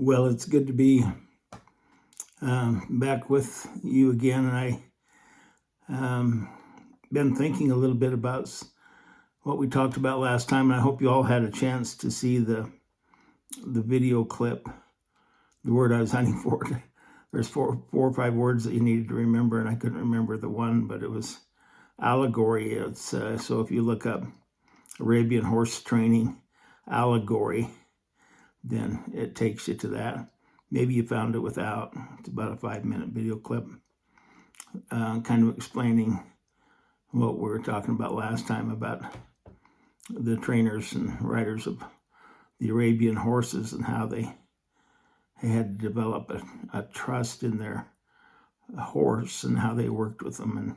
Well, it's good to be back with you again. And been thinking a little bit about what we talked about last time, and I hope you all had a chance to see the video clip. The word I was hunting for. There's four or five words that you needed to remember, and I couldn't remember the one, but it was allegory. It's so if you look up Arabian horse training allegory, then it takes you to that. Maybe you found it without. It's about a 5-minute video clip, kind of explaining what we were talking about last time about the trainers and riders of the Arabian horses and how they had to develop a trust in their horse and how they worked with them and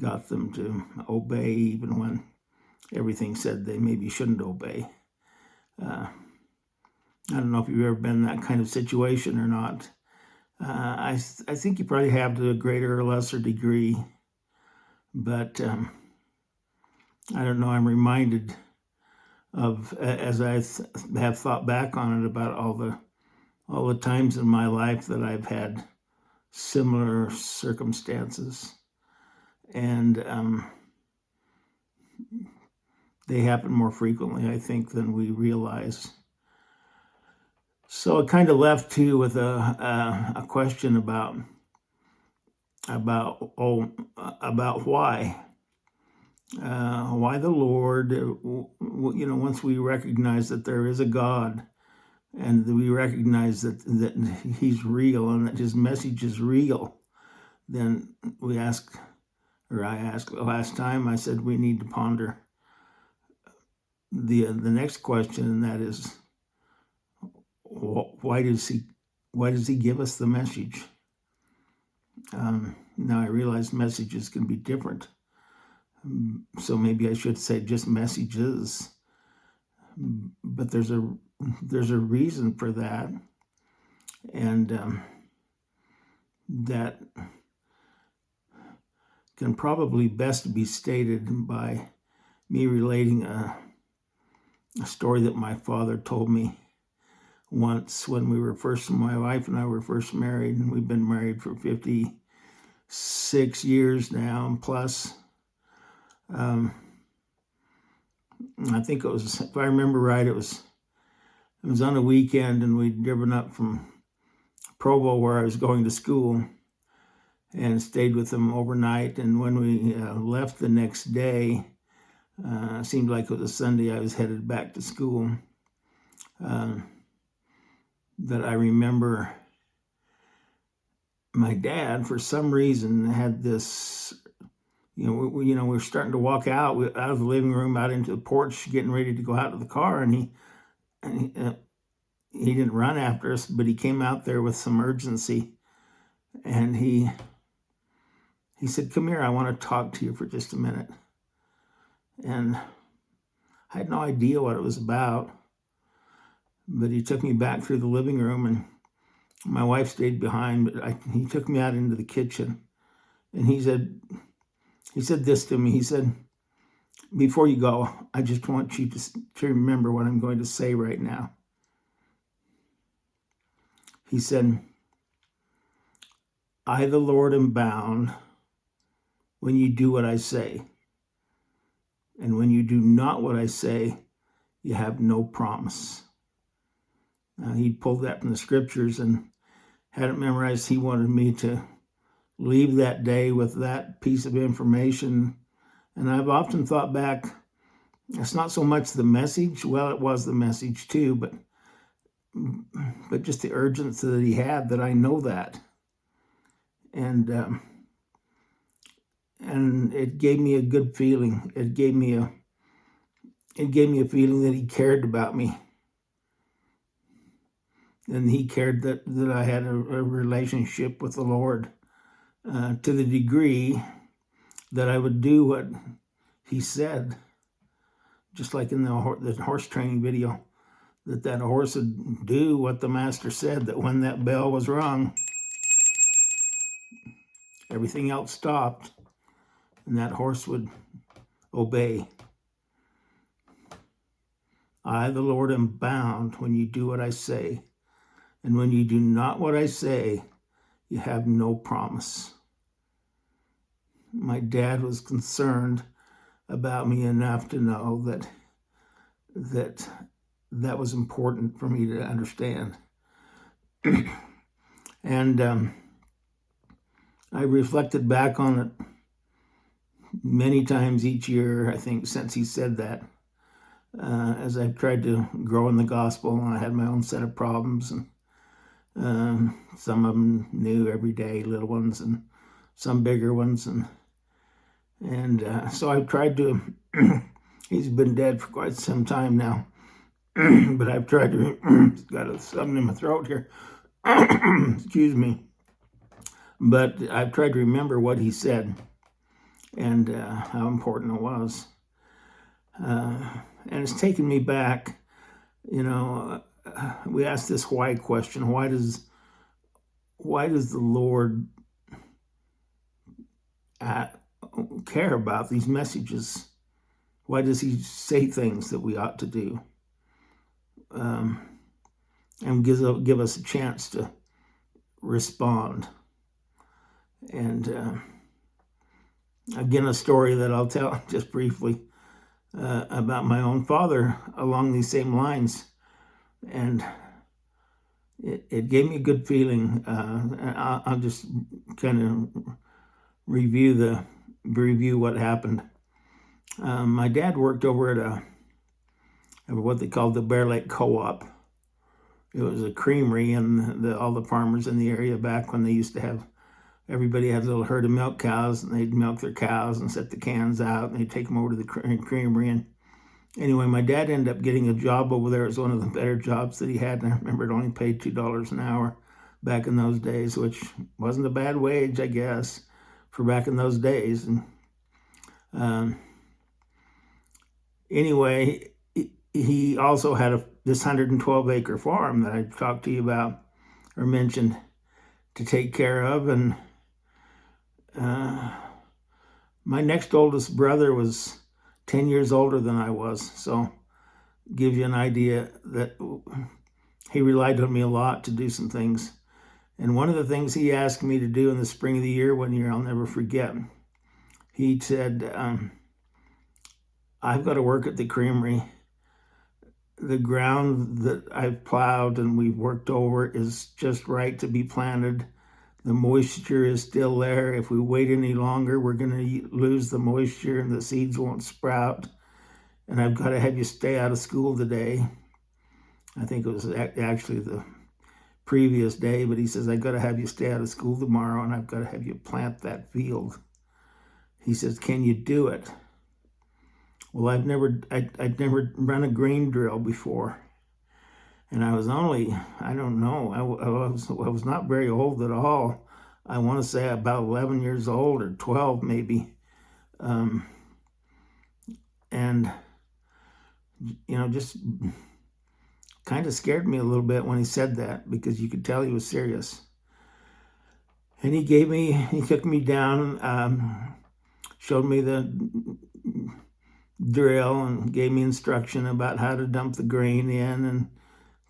got them to obey even when everything said they maybe shouldn't obey. I don't know if you've ever been in that kind of situation or not. I think you probably have to a greater or lesser degree, but I don't know. I'm reminded of, as I have thought back on it, about all the times in my life that I've had similar circumstances, and they happen more frequently, I think, than we realize. So it kind of left you with a question about why the Lord. Once we recognize that there is a God, and we recognize that He's real and that His message is real, then I asked last time. I said we need to ponder the next question, and that is, why does he give us the message? Now I realize messages can be different, so maybe I should say just messages. But there's a reason for that, and that can probably best be stated by me relating a story that my father told me once when my wife and I were first married, and we've been married for 56 years now, and plus. I think it was, if I remember right, it was on a weekend, and we'd driven up from Provo, where I was going to school, and stayed with them overnight. And when we left the next day, it seemed like it was a Sunday, I was headed back to school. That I remember my dad, for some reason, had this. We were starting to walk out of the living room, out into the porch, getting ready to go out to the car, and he didn't run after us, but he came out there with some urgency, and he said, "Come here, I want to talk to you for just a minute." And I had no idea what it was about, but he took me back through the living room, and my wife stayed behind, but he took me out into the kitchen, and he said this to me. He said, "Before you go, I just want you to remember what I'm going to say right now." He said, "I, the Lord, am bound when you do what I say. And when you do not what I say, you have no promise." Now, he pulled that from the scriptures and had it memorized. He wanted me to leave that day with that piece of information. And I've often thought back, it's not so much the message. Well, it was the message too, but just the urgency that he had, that I know that. And it gave me a good feeling. It gave me a feeling that he cared about me. And he cared that I had a relationship with the Lord, to the degree that I would do what he said. Just like in the horse training video, that horse would do what the master said, that when that bell was rung, everything else stopped, and that horse would obey. I, the Lord, am bound when you do what I say. And when you do not what I say, you have no promise. My dad was concerned about me enough to know that was important for me to understand. And I reflected back on it many times each year, I think, since he said that, as I've tried to grow in the gospel. And I had my own set of problems, and some of them new, everyday little ones, and some bigger ones, and so I've tried to. He's been dead for quite some time now, but I've tried to. Got something in my throat here. Excuse me. But I've tried to remember what he said and how important it was. And it's taken me back. You know, we asked this why question. Why does the Lord care about these messages? Why does he say things that we ought to do? And give us a chance to respond. And again, a story that I'll tell just briefly about my own father along these same lines. And it gave me a good feeling. I'll just kind of review what happened. My dad worked over at what they called the Bear Lake Co-op. It was a creamery, and all the farmers in the area back when they used to have, everybody had a little herd of milk cows, and they'd milk their cows and set the cans out, and they'd take them over to the creamery. And anyway, my dad ended up getting a job over there. It was one of the better jobs that he had, and I remember it only paid $2 an hour back in those days, which wasn't a bad wage, I guess, for back in those days. And anyway, he also had this 112-acre farm that I talked to you about or mentioned to take care of. And my next oldest brother was 10 years older than I was. So give you an idea that he relied on me a lot to do some things. And one of the things he asked me to do in the spring of the year, one year I'll never forget, he said, I've got to work at the creamery. The ground that I've plowed and we've worked over is just right to be planted. The moisture is still there. If we wait any longer, we're going to lose the moisture and the seeds won't sprout. And I've got to have you stay out of school today. I think it was actually the previous day, but he says, I've got to have you stay out of school tomorrow, and I've got to have you plant that field. He says, can you do it? Well, I'd never run a grain drill before. And I was only, I don't know, I was not very old at all. I want to say about 11 years old or 12 maybe. And, you know, just kind of scared me a little bit when he said that, because you could tell he was serious. And he took me down, showed me the drill and gave me instruction about how to dump the grain in and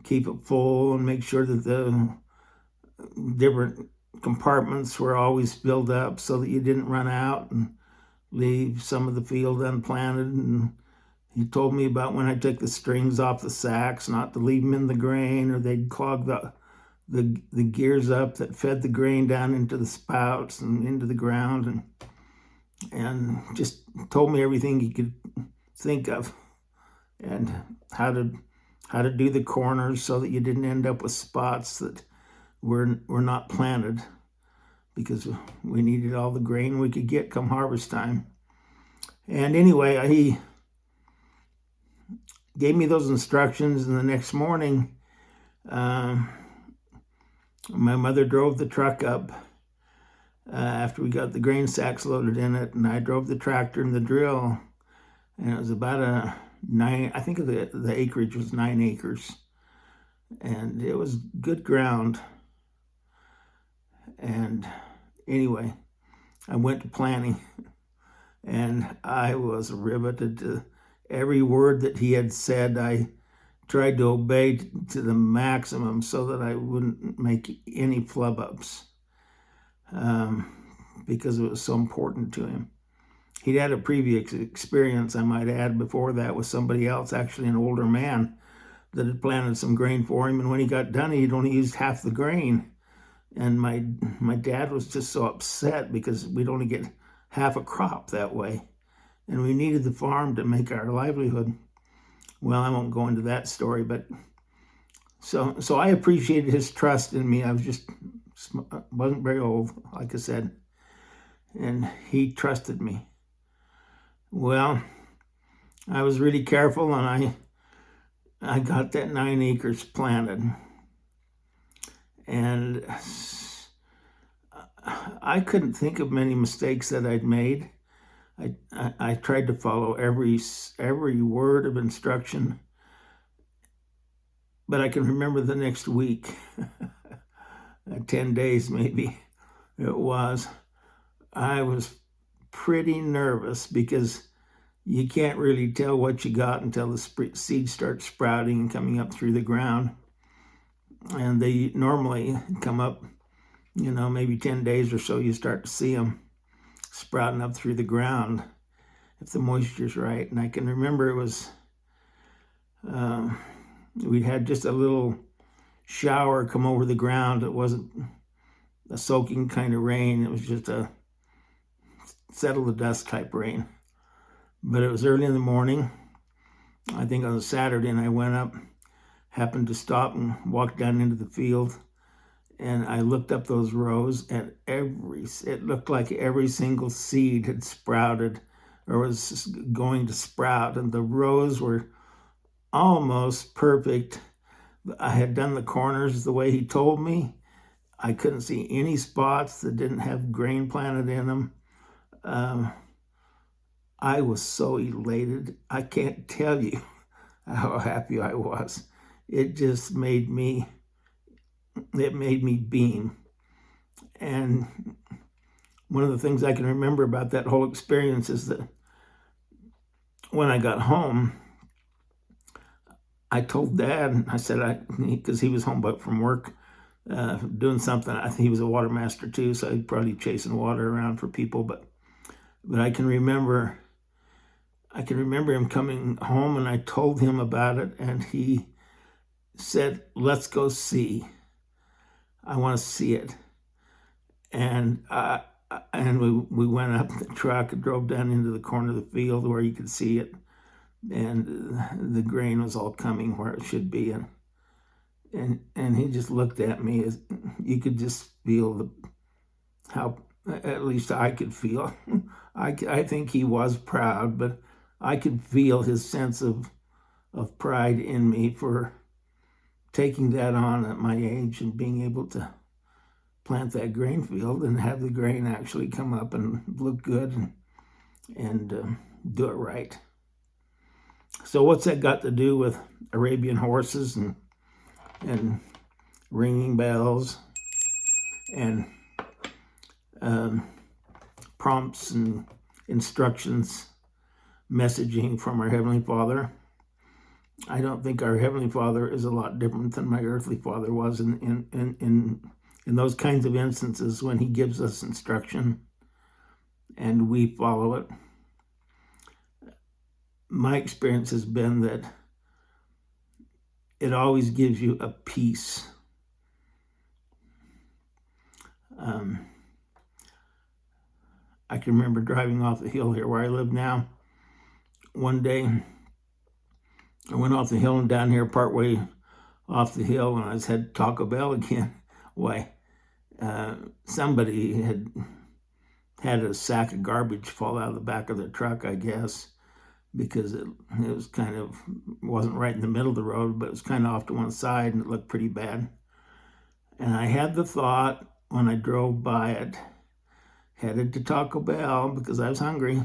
keep it full and make sure that the different compartments were always filled up so that you didn't run out and leave some of the field unplanted. And he told me about when I took the strings off the sacks, not to leave them in the grain or they'd clog the gears up that fed the grain down into the spouts and into the ground, and just told me everything he could think of, and how to do the corners so that you didn't end up with spots that were not planted, because we needed all the grain we could get come harvest time. And anyway, he gave me those instructions, and the next morning, my mother drove the truck up after we got the grain sacks loaded in it, and I drove the tractor and the drill, and it was about I think the acreage was 9 acres, and it was good ground. And anyway, I went to planting, and I was riveted to every word that he had said. I tried to obey to the maximum so that I wouldn't make any flub ups, because it was so important to him. He'd had a previous experience, I might add, before that with somebody else, actually an older man, that had planted some grain for him. And when he got done, he'd only used half the grain. And my dad was just so upset because we'd only get half a crop that way. And we needed the farm to make our livelihood. Well, I won't go into that story, but so I appreciated his trust in me. I wasn't very old, like I said, and he trusted me. Well, I was really careful, and I got that 9 acres planted. And I couldn't think of many mistakes that I'd made. I tried to follow every word of instruction, but I can remember the next week, 10 days maybe it was, I was pretty nervous because you can't really tell what you got until the seeds start sprouting and coming up through the ground. And they normally come up, maybe 10 days or so, you start to see them sprouting up through the ground if the moisture's right. And I can remember it was, we had just a little shower come over the ground. It wasn't a soaking kind of rain. It was just a settle the dust type rain. But it was early in the morning, I think on a Saturday, and I went up, happened to stop and walk down into the field, and I looked up those rows, and it looked like every single seed had sprouted or was going to sprout, and the rows were almost perfect. I had done the corners the way he told me. I couldn't see any spots that didn't have grain planted in them. I was so elated. I can't tell you how happy I was. It just made me beam. And one of the things I can remember about that whole experience is that when I got home, I told Dad, I said, because he was home from work, doing something. I think he was a water master too, so he's probably chasing water around for people. But I can remember him coming home, and I told him about it, and he said, "Let's go see. I want to see it." And we went up the truck and drove down into the corner of the field where you could see it, and the grain was all coming where it should be, and he just looked at me. As you could just feel how, at least I could feel. I think he was proud, but I could feel his sense of pride in me for taking that on at my age and being able to plant that grain field and have the grain actually come up and look good and do it right. So what's that got to do with Arabian horses and ringing bells and prompts and instructions, messaging from our Heavenly Father? I don't think our Heavenly Father is a lot different than my earthly father was in those kinds of instances when he gives us instruction and we follow it. My experience has been that it always gives you a peace. I can remember driving off the hill here where I live now. One day, I went off the hill and down here partway off the hill, and I was headed Taco Bell again. Why? Somebody had a sack of garbage fall out of the back of their truck, I guess, because it was wasn't right in the middle of the road, but it was kind of off to one side, and it looked pretty bad. And I had the thought when I drove by it, headed to Taco Bell because I was hungry,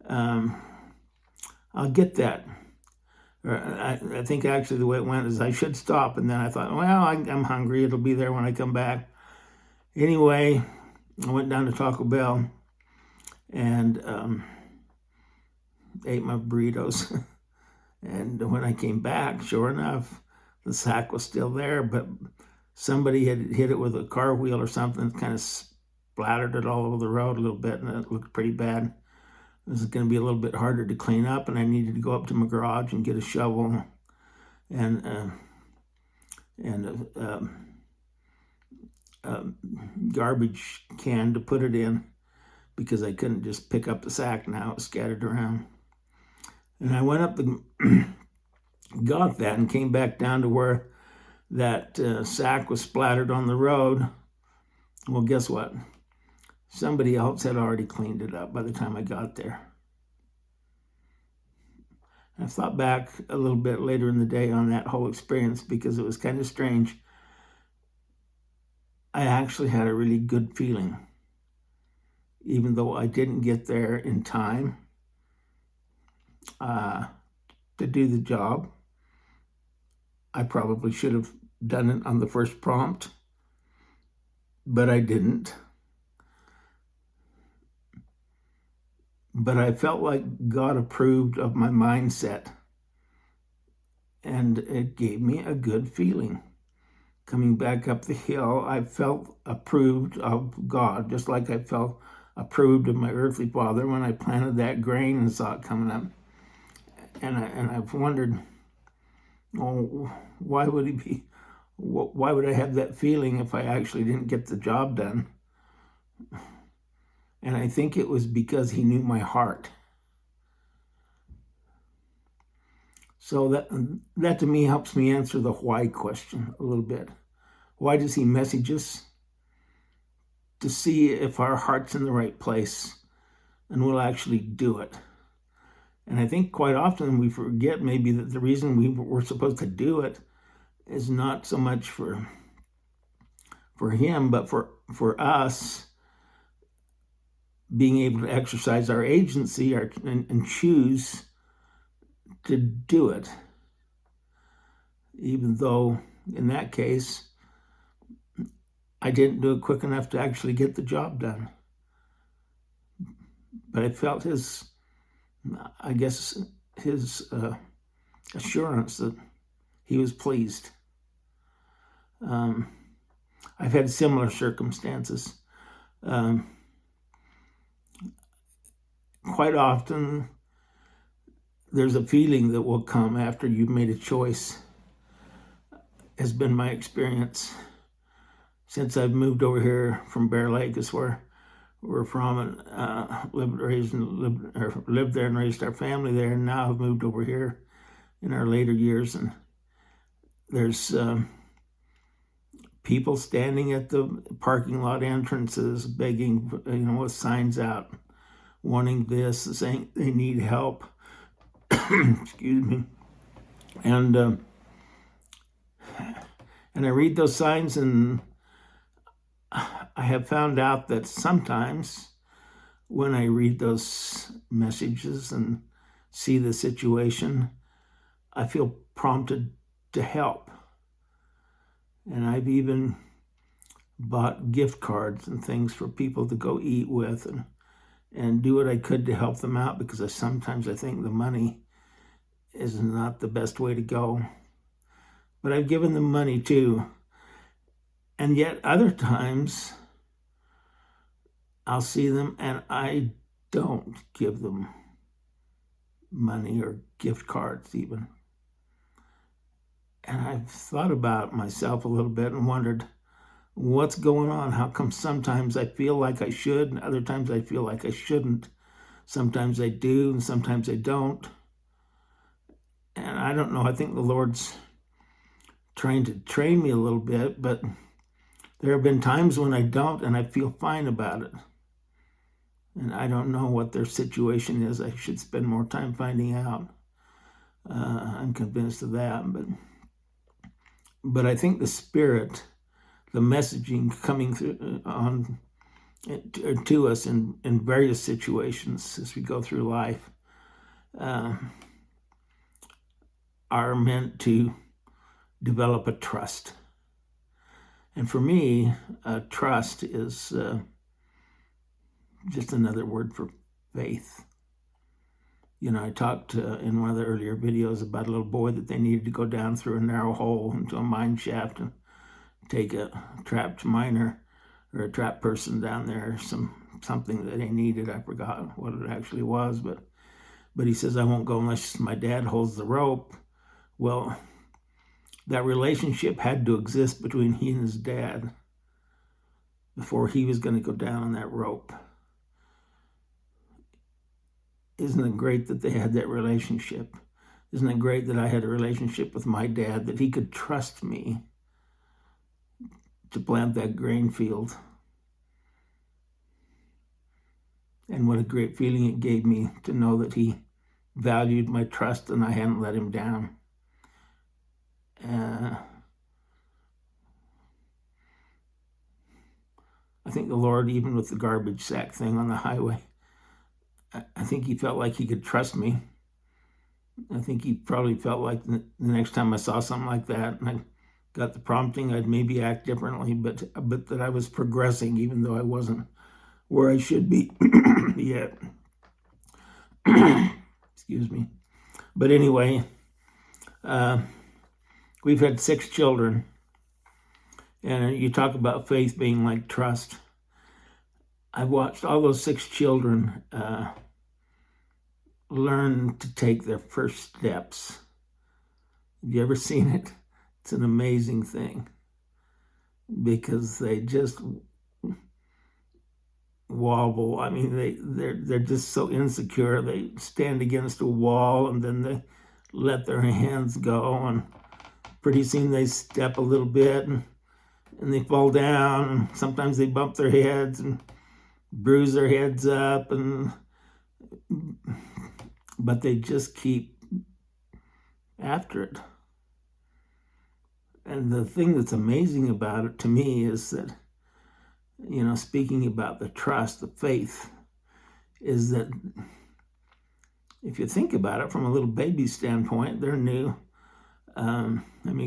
I'll get that. I think actually the way it went is I should stop, and then I thought, well, I'm hungry. It'll be there when I come back. Anyway, I went down to Taco Bell and ate my burritos. And when I came back, sure enough, the sack was still there, but somebody had hit it with a car wheel or something, kind of splattered it all over the road a little bit, and it looked pretty bad. It was going to be a little bit harder to clean up, and I needed to go up to my garage and get a shovel and garbage can to put it in, because I couldn't just pick up the sack now. It was scattered around. And I went up and got that and came back down to where that sack was splattered on the road. Well, guess what? Somebody else had already cleaned it up by the time I got there. I thought back a little bit later in the day on that whole experience, because it was kind of strange. I actually had a really good feeling, even though I didn't get there in time to do the job. I probably should have done it on the first prompt, but I didn't. But I felt like God approved of my mindset, and it gave me a good feeling. Coming back up the hill, I felt approved of God, just like I felt approved of my earthly father when I planted that grain and saw it coming up. And I've wondered, oh, why would I have that feeling if I actually didn't get the job done? And I think it was because he knew my heart. So that to me helps me answer the why question a little bit. Why does he message us? To see if our heart's in the right place and we'll actually do it. And I think quite often we forget maybe that the reason we're supposed to do it is not so much for him, but for us being able to exercise our agency and choose to do it. Even though in that case, I didn't do it quick enough to actually get the job done. But I felt his assurance that he was pleased. I've had similar circumstances. Quite often, there's a feeling that will come after you've made a choice, has been my experience. Since I've moved over here from Bear Lake, is where we're from, and lived there and raised our family there, and now have moved over here in our later years. And there's people standing at the parking lot entrances begging, with signs out, wanting this, saying they need help. Excuse me. And I read those signs, and I have found out that sometimes when I read those messages and see the situation, I feel prompted to help. And I've even bought gift cards and things for people to go eat with and do what I could to help them out, because sometimes I think the money is not the best way to go. But I've given them money too. And yet other times I'll see them and I don't give them money or gift cards even. And I've thought about myself a little bit and wondered, what's going on? How come sometimes I feel like I should and other times I feel like I shouldn't? Sometimes I do and sometimes I don't. And I don't know, I think the Lord's trying to train me a little bit, but there have been times when I don't and I feel fine about it. And I don't know what their situation is. I should spend more time finding out. I'm convinced of that. But I think the Spirit, the messaging coming through to us in various situations as we go through life are meant to develop a trust. And for me, trust is just another word for faith. I talked in one of the earlier videos about a little boy that they needed to go down through a narrow hole into a mine shaft and take a trapped miner or a trapped person down there, something that they needed. I forgot what it actually was, but he says, I won't go unless my dad holds the rope. Well, that relationship had to exist between he and his dad before he was going to go down on that rope. Isn't it great that they had that relationship? Isn't it great that I had a relationship with my dad, that he could trust me to plant that grain field? And what a great feeling it gave me to know that he valued my trust and I hadn't let him down. I think the Lord, even with the garbage sack thing on the highway, I think he felt like he could trust me. I think he probably felt like the next time I saw something like that and I got the prompting, I'd maybe act differently, but that I was progressing even though I wasn't where I should be yet. Excuse me. But anyway, we've had 6 children, and you talk about faith being like trust. I've watched all those 6 children learn to take their first steps. Have you ever seen it? It's an amazing thing because they just wobble. I mean, they're just so insecure. They stand against a wall and then they let their hands go, and pretty soon they step a little bit and they fall down, and sometimes they bump their heads and bruise their heads up, but they just keep after it. And the thing that's amazing about it to me is that, speaking about the trust, the faith, is that if you think about it from a little baby standpoint, they're new. I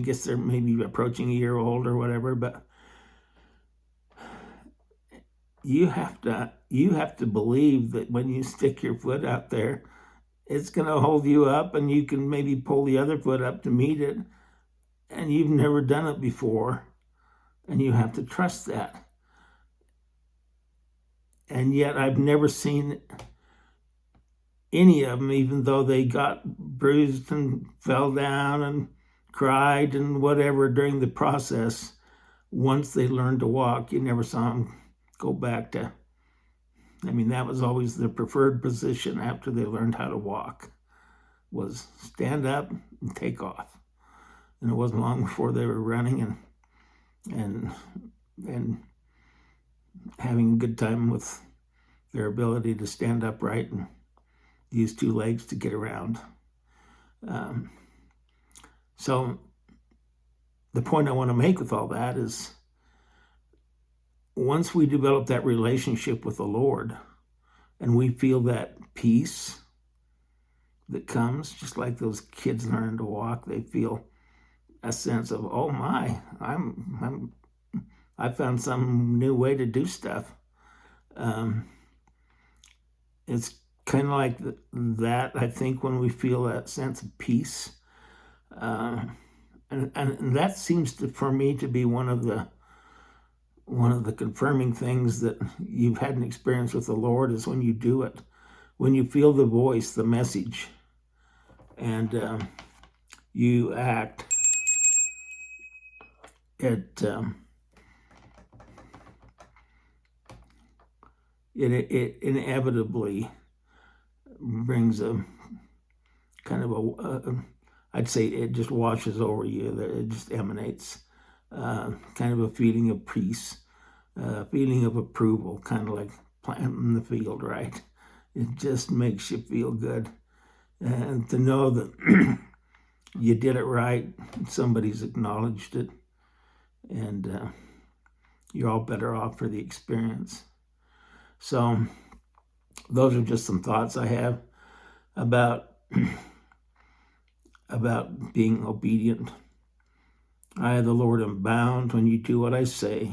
guess they're maybe approaching a year old or whatever, but you have to believe that when you stick your foot out there, it's going to hold you up, and you can maybe pull the other foot up to meet it, and you've never done it before, and you have to trust that. And yet I've never seen any of them, even though they got bruised and fell down and cried and whatever during the process, once they learned to walk, you never saw them go back to, that was always their preferred position after they learned how to walk, was stand up and take off. And it wasn't long before they were running and having a good time with their ability to stand upright and use 2 legs to get around. So the point I want to make with all that is, once we develop that relationship with the Lord and we feel that peace that comes, just like those kids learning to walk, they feel a sense of, oh my, I found some new way to do stuff. It's kind of like that, I think, when we feel that sense of peace. And that seems to, for me, to be one of the confirming things that you've had an experience with the Lord, is when you do it, when you feel the voice, the message, and you act. It inevitably brings a kind of I'd say it just washes over you. It just emanates kind of a feeling of peace, a feeling of approval, kind of like planting the field, right? It just makes you feel good. And to know that you did it right, somebody's acknowledged it, and you're all better off for the experience. So those are just some thoughts I have about being obedient. I, the Lord, am bound when you do what I say,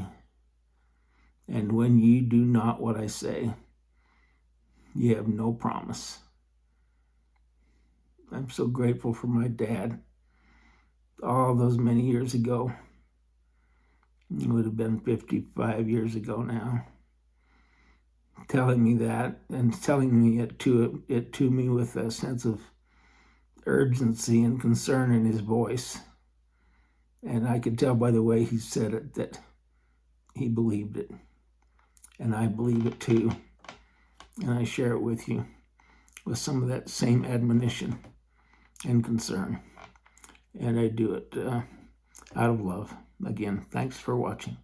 and when you do not what I say, you have no promise. I'm so grateful for my dad. All those many years ago. It would have been 55 years ago now. Telling me that and telling me it to me with a sense of urgency and concern in his voice. And I could tell by the way he said it that he believed it. And I believe it too. And I share it with you with some of that same admonition and concern. And I do it out of love. Again, thanks for watching.